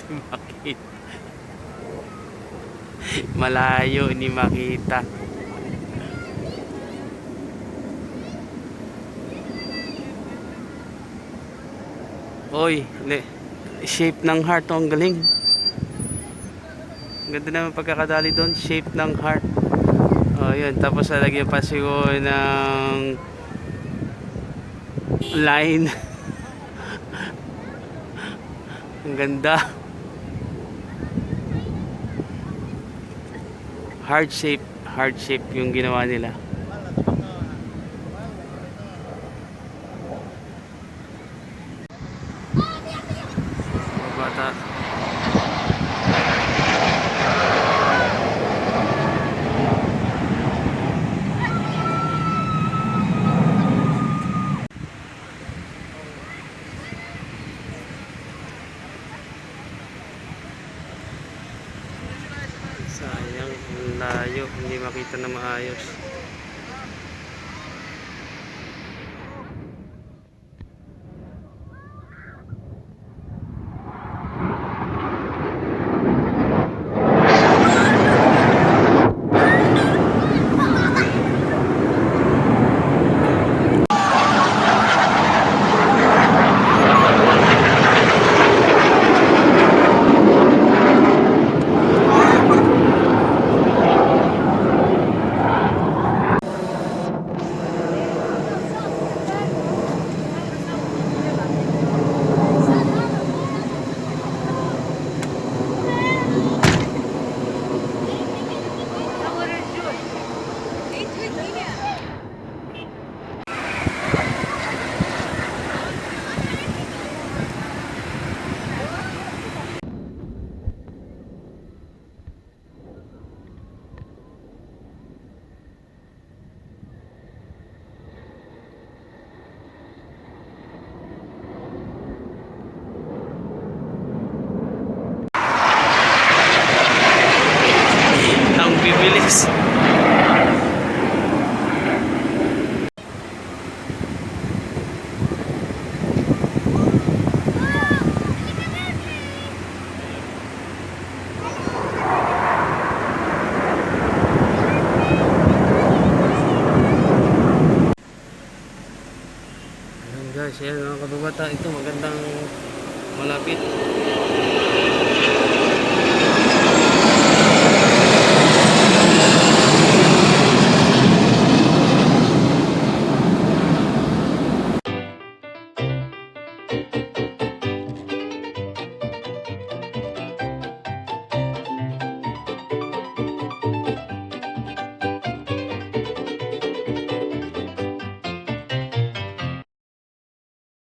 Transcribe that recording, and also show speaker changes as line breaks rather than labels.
makita. Malayo ni makita. Oy, shape ng heart, oh, ang galing. Ganda naman pagkakadali doon, shape ng heart. Oh, yun. Tapos lalagyan pa siguro ng line. Ang ganda. Heart shape yung ginawa nila. Bata. Sayang, layo, hindi makita na maayos. Ang bibilis. Ayan guys, ayan mga kababata, ito magandang malapit.